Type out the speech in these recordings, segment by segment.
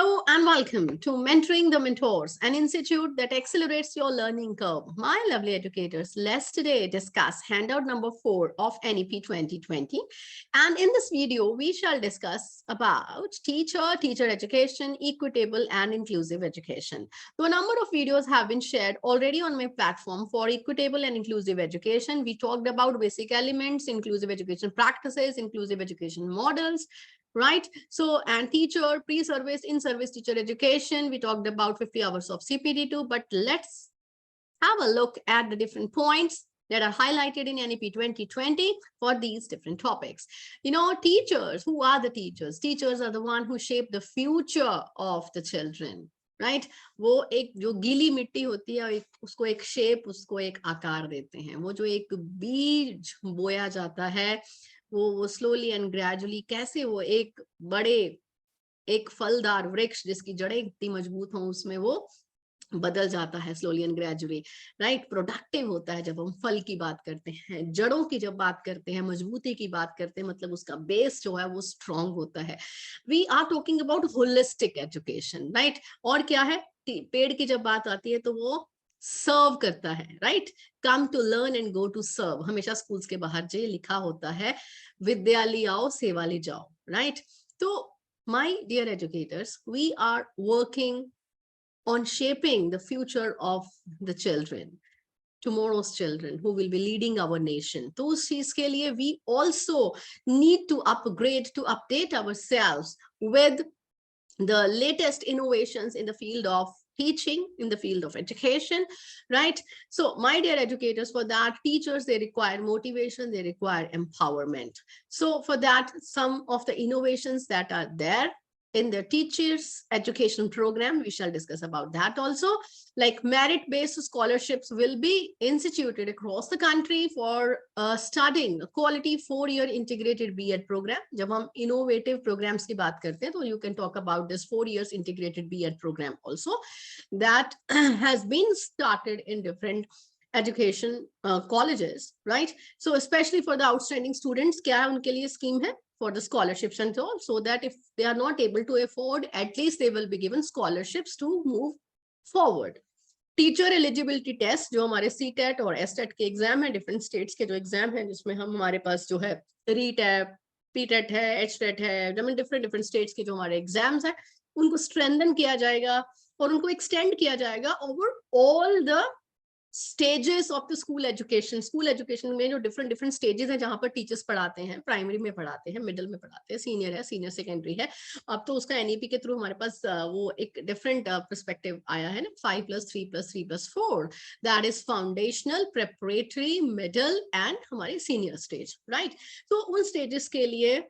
Hello and welcome to Mentoring the Mentors, an institute that accelerates your learning curve. My lovely educators, let's today discuss handout number 4 of NEP 2020. And in this video, we shall discuss about teacher education, equitable and inclusive education. So a number of videos have been shared already on my platform for equitable and inclusive education. We talked about basic elements, inclusive education practices, inclusive education models, right? So, and teacher, pre-service, in-service teacher education, we talked about 50 hours of CPD2, but let's have a look at the different points that are highlighted in NEP 2020 for these different topics. You know, teachers, who are the teachers? Teachers are the one who shape the future of the children, right? वो एक जो गीली मिट्टी होती है, उसको एक shape, उसको एक आकार देते हैं. वो जो एक बीज बोया जाता है, वो स्लोली एंड ग्रेजुअली कैसे वो एक बड़े एक फलदार वृक्ष जिसकी जड़ें इतनी मजबूत हों उसमें वो बदल जाता है slowly and gradually, right? Productive होता है जब हम फल की बात करते हैं, जड़ों की जब बात करते हैं, मजबूती की बात करते हैं, मतलब उसका बेस जो है वो स्ट्रांग होता है. We are talking about holistic education, right? और क्या है, पेड़ की जब बात आती है तो वो सर्व करता है, right? Come to learn and go to serve. हमेशा स्कूल्स के बाहर जो लिखा होता है, विद्या ली आओ सेवा ली जाओ, राइट? तो my dear educators, we are working on shaping the future of the children, tomorrow's children who will be leading our nation. तो उस चीज के लिए we also need to upgrade, to update ourselves with the latest innovations in the field of teaching, in the field of education, right? So my dear educators, for that, teachers, they require motivation, they require empowerment. So for that, some of the innovations that are there in the teachers education program, we shall discuss about that also. Like merit-based scholarships will be instituted across the country for studying a quality 4-year integrated B.Ed program. जब हम innovative programs की बात करते हैं, तो you can talk about this 4 years integrated B.Ed program also that has been started in different education colleges, right? So especially for the outstanding students, क्या उनके लिए scheme है? For the scholarships and all, so that if they are not able to afford, at least they will be given scholarships to move forward. Teacher eligibility test, जो हमारे CTET और STET के exam है, different states के जो exam है, जिसमें हम हमारे पास जो है RET है, PTET है, HTET है, डिफरेंट स्टेट्स के जो हमारे एग्जाम्स है, उनको स्ट्रेंथन किया जाएगा और उनको एक्सटेंड किया जाएगा over all the stages of the school education में जो डिफरेंट स्टेजेस हैं जहां पर टीचर्स पढ़ाते हैं, प्राइमरी में पढ़ाते हैं, मिडिल में पढ़ाते हैं, सीनियर है, सीनियर सेकेंडरी है. अब तो उसका एनईपी के थ्रू हमारे पास वो एक डिफरेंट पर्सपेक्टिव आया है ना, 5+3+3+4, that is foundational, preparatory, middle and हमारे सीनियर स्टेज, राइट? तो उन स्टेजेस के लिए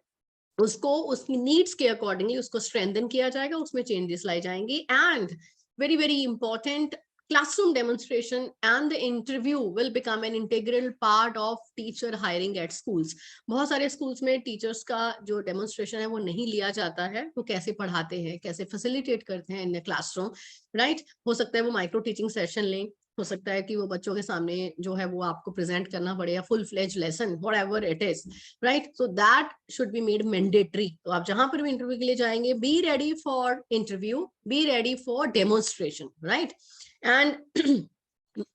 उसको उसकी नीड्स के अकॉर्डिंगली उसको स्ट्रेंथन किया जाएगा, उसमें चेंजेस लाई जाएंगी. And very important, classroom demonstration and the interview will become an integral part of teacher hiring at schools. बहुत सारे schools में teachers का जो demonstration है वो नहीं लिया जाता है, वो कैसे पढ़ाते हैं, कैसे facilitate करते हैं in the classroom, right? हो सकता है वो micro teaching session लें, हो सकता है कि वो बच्चों के सामने जो है वो आपको प्रेजेंट करना पड़े, या full fledge lesson, whatever it is, right? So that should be made mandatory. तो आप जहां पर भी इंटरव्यू के लिए जाएंगे, be ready for interview, be ready for demonstration, right? And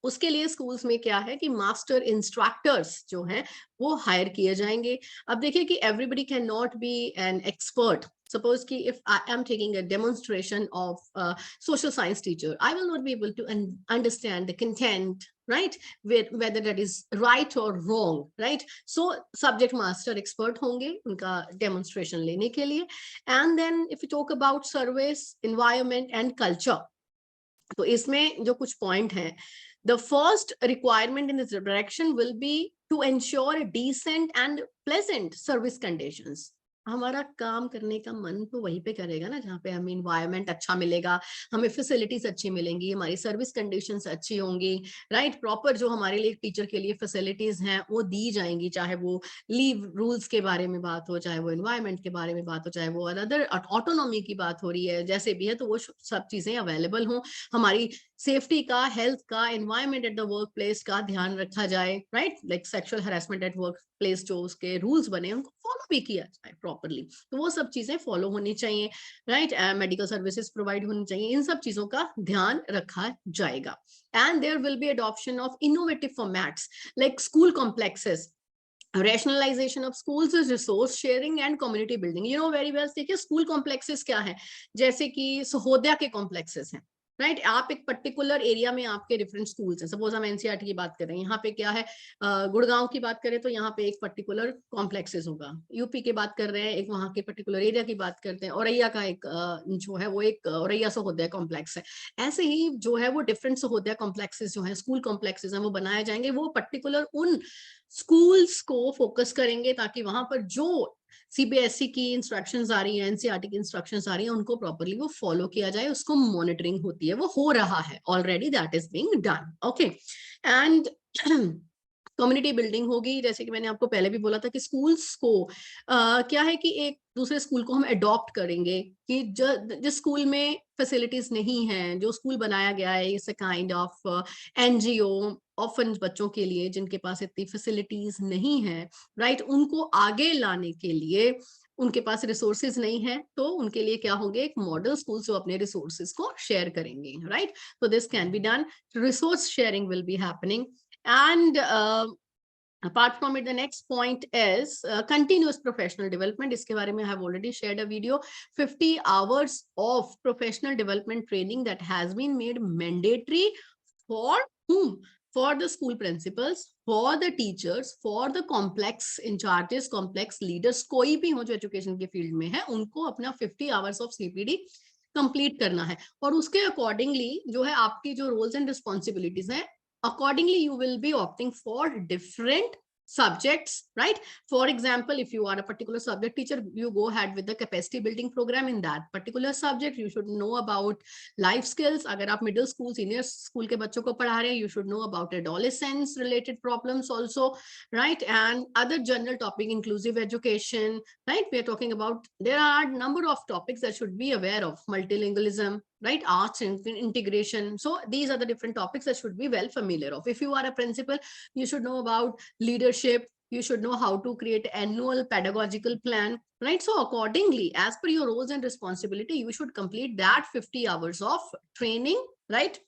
उसके लिए स्कूल्स में क्या है कि मास्टर इंस्ट्रक्टर्स जो हैं वो हायर किए जाएंगे. अब देखिए कि everybody can not be an expert. Suppose ki if I am taking a demonstration of social science teacher, I will not be able to understand the content, right? Whether that is right or wrong, right? So subject master expert honge unka demonstration lene ke liye. And then if you talk about service, environment and culture, तो इसमें जो कुछ point हैं, the first requirement in this direction will be to ensure decent and pleasant service conditions. हमारा काम करने का मन तो वहीं पे करेगा ना जहाँ पे हमें इन्वायरमेंट अच्छा मिलेगा, हमें फैसिलिटीज अच्छी मिलेंगी, हमारी सर्विस कंडीशंस अच्छी होंगी, राइट? प्रॉपर जो हमारे लिए टीचर के लिए फैसिलिटीज हैं वो दी जाएंगी, चाहे वो लीव रूल्स के बारे में बात हो, चाहे वो इन्वायरमेंट के बारे में बात हो, चाहे वो अदर ऑटोनॉमी की बात हो रही है, जैसे भी है, तो वो सब चीजें अवेलेबल हों, हमारी सेफ्टी का, हेल्थ का, environment at the work place का ध्यान रखा जाए, right? Like sexual harassment at work place, जो उसके रूल्स बने उनको फॉलो भी किया जाए प्रॉपरली। तो वो सब चीजें फॉलो होनी चाहिए, राइट। मेडिकल सर्विसेज प्रोवाइड होनी चाहिए, इन सब चीजों का ध्यान रखा जाएगा। And there will be adoption of innovative formats like school complexes, rationalization of schools is resource sharing and community building. You know very well, देखिए स्कूल कॉम्प्लेक्सेस क्या है, जैसे कि सहोदया के कॉम्प्लेक्सेस हैं, राइट। आप एक पर्टिकुलर एरिया में आपके डिफरेंट स्कूल्स हैं, सपोज हम एनसीईआरटी की बात करें, यहाँ पे क्या है, गुड़गांव की बात करें तो यहाँ पे एक पर्टिकुलर कॉम्प्लेक्सेस होगा, यूपी की बात कर रहे हैं एक वहाँ के पर्टिकुलर एरिया की बात करते हैं, औरैया का एक जो है वो एक औरैया सहोदया कॉम्प्लेक्स है। ऐसे ही जो है वो डिफरेंट सहोदया कॉम्प्लेक्सेस जो है, स्कूल कॉम्प्लेक्सेस हैं, वो बनाए जाएंगे, वो पर्टिकुलर उन स्कूल्स को फोकस करेंगे ताकि वहां पर जो सीबीएसई की इंस्ट्रक्शंस आ रही है, एनसीईआरटी की इंस्ट्रक्शंस आ रही है, उनको प्रॉपर्ली वो फॉलो किया जाए, उसको मॉनिटरिंग होती है, वो हो रहा है already, that is being done, okay. And community building होगी, जैसे कि मैंने आपको पहले भी बोला था कि स्कूल्स को क्या है कि एक दूसरे स्कूल को हम अडॉप्ट करेंगे, कि जिस स्कूल में फैसिलिटीज नहीं है, जो स्कूल बनाया गया है इस काइंड ऑफ एनजीओ ऑफन बच्चों के लिए जिनके पास इतनी फैसिलिटीज नहीं है, राइट, उनको आगे लाने के लिए उनके पास रिसोर्सेज नहीं है, तो उनके लिए क्या होंगे, एक मॉडल स्कूल जो अपने रिसोर्सेज को शेयर करेंगे, राइट। तो this can be done, resource sharing will be happening. And apart from it, the next point is continuous professional development. इसके बारे में I have already shared a video, 50 hours of professional development training that has been made mandatory for whom? For the school principals, for the teachers, for the complex in charges, complex leaders, कोई भी हो जो education के field में है, उनको अपना 50 hours of CPD complete करना है, और उसके अकॉर्डिंगली जो है आपकी जो रोल्स एंड रिस्पॉन्सिबिलिटीज हैं, accordingly you will be opting for different subjects, right? For example, if you are a particular subject teacher, you go ahead with the capacity building program in that particular subject. You should know about life skills. अगर आप middle school, senior school के बच्चों को पढ़ा रहे हैं, you should know about adolescence related problems also, right? And other general topic, inclusive education, right? We are talking about, there are number of topics that should be aware of, multilingualism, right, arts and integration. So these are the different topics that should be well familiar of. If you are a principal, you should know about leadership, you should know how to create annual pedagogical plan, right? So accordingly, as per your roles and responsibility, you should complete that 50 hours of training, right,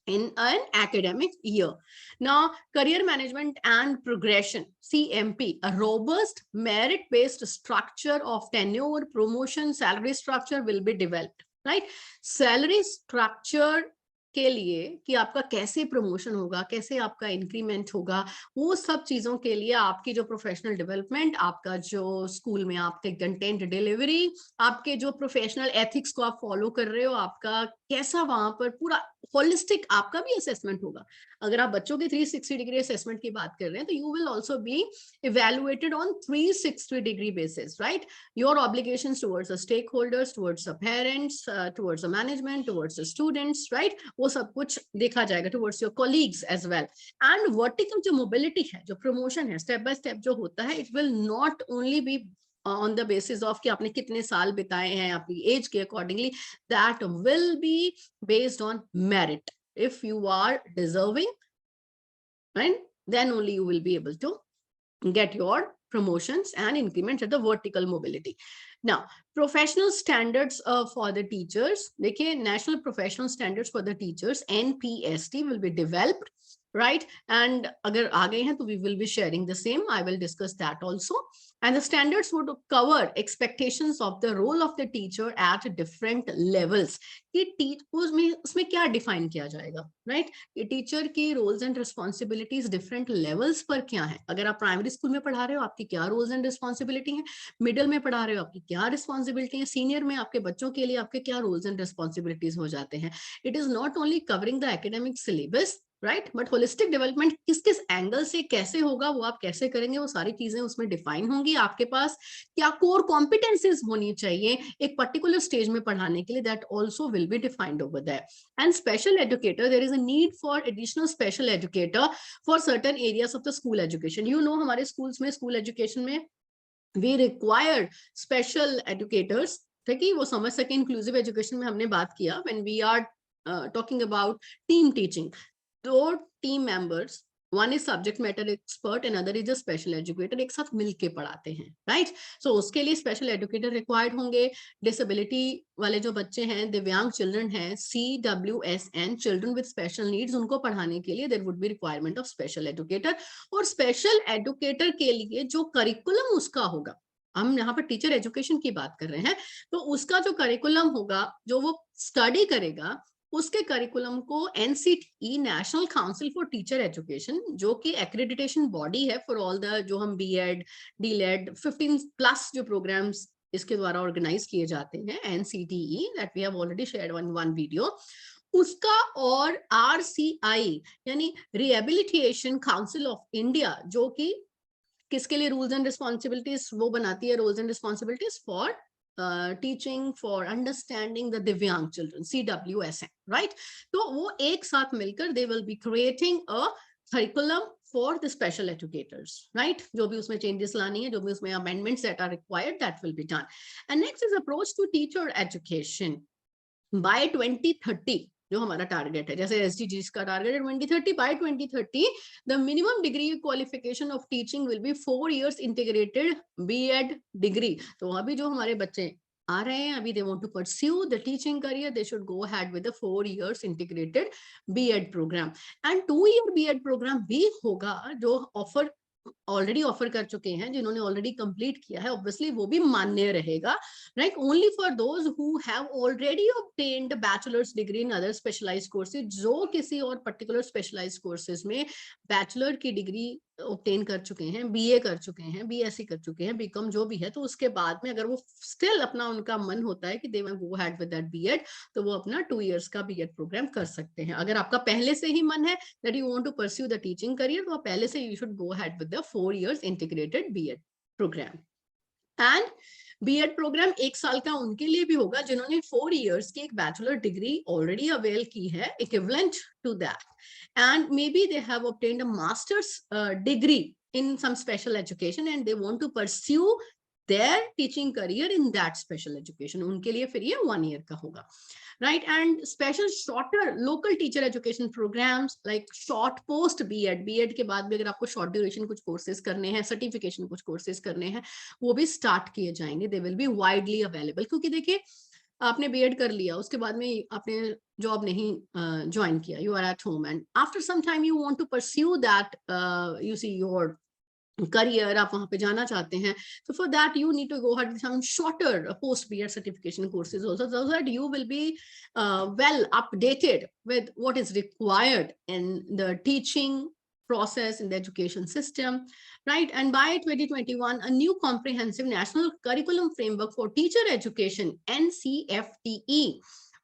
in an academic year. Now, career management and progression, CMP, a robust merit-based structure of tenure, promotion, salary structure will be developed, right? Salary structure के लिए कि आपका कैसे promotion होगा, कैसे आपका increment होगा, वो सब चीजों के लिए आपकी जो प्रोफेशनल डेवलपमेंट, आपका जो स्कूल में आपके कंटेंट डिलीवरी, आपके जो प्रोफेशनल एथिक्स को आप फॉलो कर रहे हो, आपका कैसा वहां पर पूरा होलिस्टिक आपका भी असेसमेंट होगा। अगर आप बच्चों के 360 डिग्री असेसमेंट की बात कर रहे हैं, तो you will also be evaluated on 360 degree basis, right? Your obligations towards the stakeholders, towards the parents, towards the management, towards the students, right? वो सब कुछ देखा जाएगा, towards your colleagues as well. And vertical जो mobility है, जो promotion है, step by step जो होता है, it will not only be on the basis of कि आपने कितने साल बिताए हैं आपकी एज के accordingly, that will be based on merit. If you are deserving, right, then only you will be able to get your promotions and increments at the vertical mobility. Now, professional standards for the teachers, देखिए, national professional standards for the teachers, NPST, will be developed, right? And अगर आ गए हैं तो we will be sharing the same. I will discuss that also. And the standards would cover expectations of the role of the teacher at different levels. कि उसमें क्या define किया जाएगा, right? कि टीचर की roles and responsibilities different levels पर क्या है। अगर आप प्राइमरी स्कूल में पढ़ा रहे हो, आपकी क्या roles and responsibility है, मिडिल में पढ़ा रहे हो, आपकी क्या रिस्पॉन्सिबिलिटी है, सीनियर में आपके बच्चों के लिए आपके क्या roles and responsibilities हो जाते हैं। It is not only covering the academic syllabus, right, but holistic development किस किस एंगल से कैसे होगा, वो आप कैसे करेंगे, वो सारी चीजें उसमें डिफाइन होंगी। आपके पास क्या कोर कॉम्पिटेंसीज होनी चाहिए एक पर्टिकुलर स्टेज में पढ़ाने के लिए, that also will be defined over there. And special educator, there is a need for additional special educator for certain areas of the school education. You know, हमारे schools में, school education में we require special educators, ठीक है, वो समझ सके। Inclusive education में हमने बात किया, when we are talking about team teaching, तो team members one is subject matter expert and other is a special educator, एक साथ मिलके पढ़ाते हैं, राइट। सो उसके लिए स्पेशल एजुकेटर रिक्वायर्ड होंगे। डिसेबिलिटी वाले जो बच्चे हैं, दिव्यांग चिल्ड्रन हैं, CWSN, children with special needs, उनको पढ़ाने के लिए there would be requirement of special educator. और स्पेशल एजुकेटर के लिए जो करिकुलम उसका होगा, हम यहाँ पर टीचर एजुकेशन की बात कर रहे हैं, तो उसका जो करिकुलम होगा, जो वो स्टडी करेगा, उसके करिकुलम को NCTE, national council for teacher education, जो कि एक्रेडिटेशन बॉडी है फॉर ऑल द, जो हम BEd, DLED 15+ जो प्रोग्राम्स इसके द्वारा ऑर्गेनाइज किए जाते हैं, NCTE, that we have already shared one video, उसका, और RCI यानी रिहेबिलिटेशन काउंसिल ऑफ इंडिया, जो कि किसके लिए रूल्स एंड रिस्पॉन्सिबिलिटीज वो बनाती है, rules and responsibilities for teaching for understanding the divyang children, CWSN, right. तो वो एक साथ मिलकर they will be creating a curriculum for the special educators, right. जो भी उसमें चेंजेस लानी है, जो भी उसमें amendments that are required, that will be done. And next is approach to teacher education by 2030, जो हमारा टारगेट है, जैसे SDGs का टारगेट है 2030, by 2030 the minimum degree qualification of teaching will be 4 years integrated BEd degree. तो अभी जो हमारे बच्चे आ रहे हैं, अभी they want to pursue the teaching career, they should go ahead with the 4 years integrated BEd programme. एंड 2-year BEd प्रोग्राम भी होगा, जो ऑलरेडी ऑफर कर चुके हैं, जिन्होंने ऑलरेडी कंप्लीट किया है, ऑब्वियसली वो भी मान्य रहेगा, right. Only for those who have already obtained bachelors degree in other specialised courses, जो किसी और पर्टिकुलर स्पेशलाइज्ड कोर्सेज में बैचलर की डिग्री ऑब्टेन कर चुके हैं, BA कर चुके हैं, BSc कर चुके हैं, BCom जो भी है, तो उसके बाद में अगर वो स्टिल अपना, उनका मन होता है कि they want to go ahead with that BEd, तो वो अपना 2 years का BEd प्रोग्राम कर सकते हैं। अगर आपका पहले से ही मन है that you want to pursue the teaching career, तो पहले से you should go ahead with the 4 years integrated BEd program. And BEd programme 1 साल का उनके लिए भी होगा जिन्होंने 4 years की एक बैचलर डिग्री ऑलरेडी अवेल की है, equivalent to that, and maybe they have obtained a master's degree in some special education and they want to pursue their teaching career in that special education, उनके लिए फिर ये 1 year का होगा, right? And special shorter local teacher education programs like short post BEd के बाद भी अगर आपको short duration कुछ courses करने हैं, certification कुछ courses करने हैं, वो भी start किए जाएंगे, they will be widely available। क्योंकि देखिए, आपने BEd कर लिया, उसके बाद में आपने जॉब नहीं ज्वाइन किया, you are at home and after some time you want to pursue that you see your career, आप वहां पे जाना चाहते हैं, so for that you need to go ahead with some shorter post BEd certification courses also, so that you will be well updated with what is required in the teaching process in the education system, right? And by 2021 a new comprehensive national curriculum framework for teacher education, NCFTE,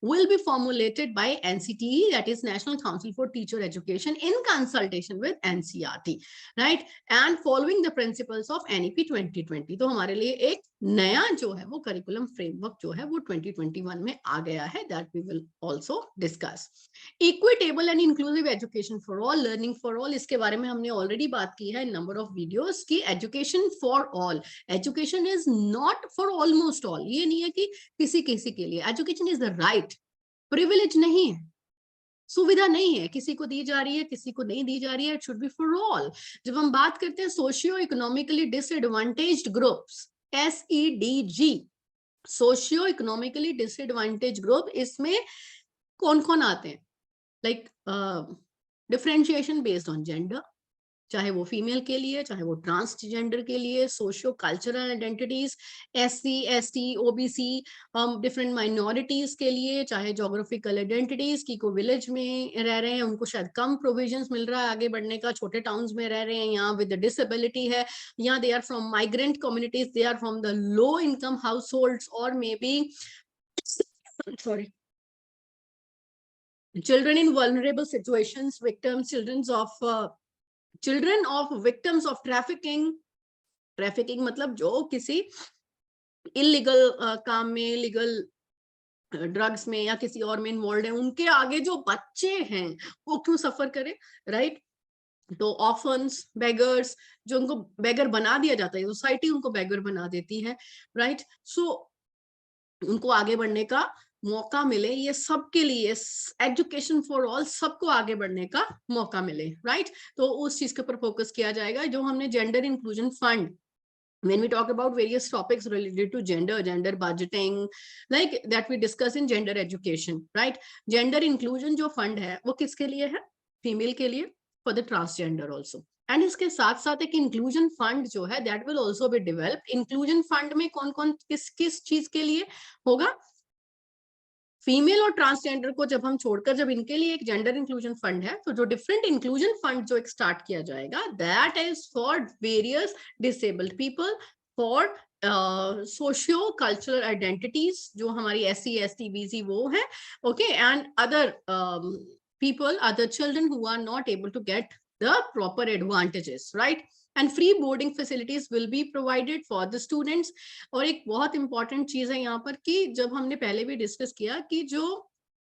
will be formulated by NCTE, that is National Council for Teacher Education, in consultation with NCERT, right? And following the principles of NEP 2020। तो हमारे लिए एक नया जो है वो curriculum framework जो है वो 2021 में आ गया है, that we will also discuss। Equitable and inclusive education for all, learning for all, इसके बारे में हमने ऑलरेडी बात की है नंबर ऑफ वीडियोस की। Education for all, education is not for almost all, ये नहीं है कि किसी किसी के लिए, education is the right, privilege नहीं है, सुविधा नहीं है, किसी को दी जा रही है, किसी को नहीं दी जा रही है, it should be for all. जब हम बात करते हैं socio economically disadvantaged groups, SEDG, socio economically disadvantage group, इसमें कौन कौन आते हैं? Like differentiation based on gender, चाहे वो फीमेल के लिए, चाहे वो ट्रांसजेंडर के लिए, socio cultural identities, SC ST OBC, different minorities के लिए, चाहे जोग्राफिकल आइडेंटिटीज की, को विलेज में रह रहे हैं उनको शायद कम प्रोविजंस मिल रहा है आगे बढ़ने का, छोटे टाउन्स में रह रहे हैं, यहाँ विद डिसेबिलिटी है, यहाँ they are from migrant communities, they are from the low income households, और maybe sorry children in vulnerable situations, victims, children of victims of trafficking, मतलब जो किसी इलीगल काम में, लीगल ड्रग्स में या किसी और में इन्वॉल्व है, उनके आगे जो बच्चे हैं वो क्यों सफर करें, राइट? तो ऑर्फन्स, बेगर्स, जो उनको बेगर बना दिया जाता है, सोसाइटी उनको बेगर बना देती है, राइट? सो उनको आगे बढ़ने का मौका मिले, ये सबके लिए एजुकेशन फॉर ऑल, सबको आगे बढ़ने का मौका मिले, राइट। तो उस चीज के ऊपर फोकस किया जाएगा। जो हमने gender inclusion fund, when we talk about various topics related to gender budgeting, like that we discuss in gender education, right? Gender inclusion जो fund है वो किसके लिए है? फीमेल के लिए, for the transgender also. And इसके साथ साथ एक इंक्लूजन फंड जो है that will also be developed. Inclusion fund में कौन कौन किस किस चीज के लिए होगा? फीमेल और ट्रांसजेंडर को जब हम छोड़कर जब इनके लिए एक जेंडर इंक्लूजन फंड है, तो जो डिफरेंट इंक्लूजन फंड जो एक स्टार्ट किया जाएगा, that is for various disabled people, for socio cultural identities, जो हमारी SC ST BC वो है, okay, and other people, other children who are not able to get the proper advantages, right? And free boarding facilities will be provided for the students. और एक बहुत important चीज है यहाँ पर कि जब हमने पहले भी डिस्कस किया कि जो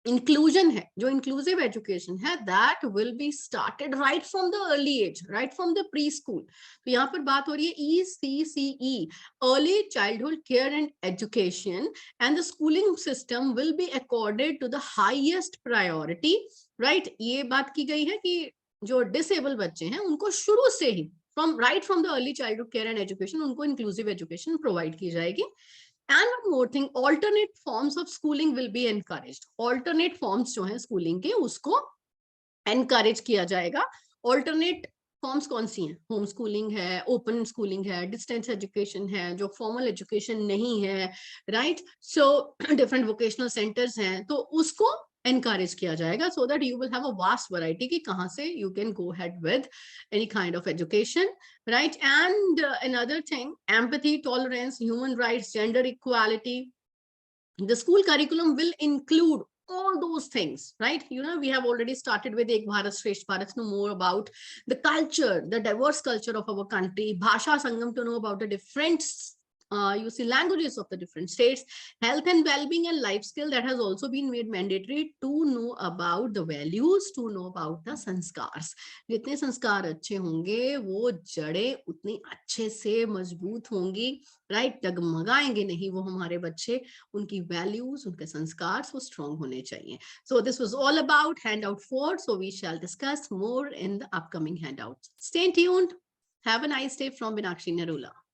इंक्लूजन है, जो इंक्लूसिव एजुकेशन है, that will be started right from the early age, right from the pre school. तो यहाँ पर बात हो रही है ECCE, early childhood care and education, and the schooling system will be accorded to the highest priority, right. ये बात की गई है कि जो डिसेबल बच्चे हैं उनको शुरू से ही from the early childhood care and education उनको इंक्लूसिव एजुकेशन प्रोवाइड की जाएगी। And one more thing, alternate forms of schooling will be encouraged. Alternate forms जो है schooling के उसको encourage किया जाएगा। Alternate forms कौन सी हैं? होम स्कूलिंग है, ओपन स्कूलिंग है, डिस्टेंस एजुकेशन है, जो फॉर्मल एजुकेशन नहीं है, right. So different vocational centres हैं, तो उसको encourage किया जाएगा, so that you will have a vast variety कि कहाँ से you can go ahead with any kind of education, right? And another thing, empathy, tolerance, human rights, gender equality. The school curriculum will include all those things, right? You know, we have already started with Ek Bharat Shresth Bharat to know more about the culture, the diverse culture of our country, Bhasha Sangam to know about the different you see languages of the different states, health and well-being and life skill that has also been made mandatory, to know about the values, to know about the sanskars. जितने संस्कार अच्छे होंगे वो जड़ें उतनी अच्छे से मजबूत होंगी, राइट। डगमगाएंगे नहीं वो हमारे बच्चे, उनकी वैल्यूज, उनके संस्कार वो स्ट्रॉन्ग होने चाहिए। So this was all about handout 4. So we shall discuss more in the upcoming handouts. Stay tuned. Have a nice day from Meenakshi Narula.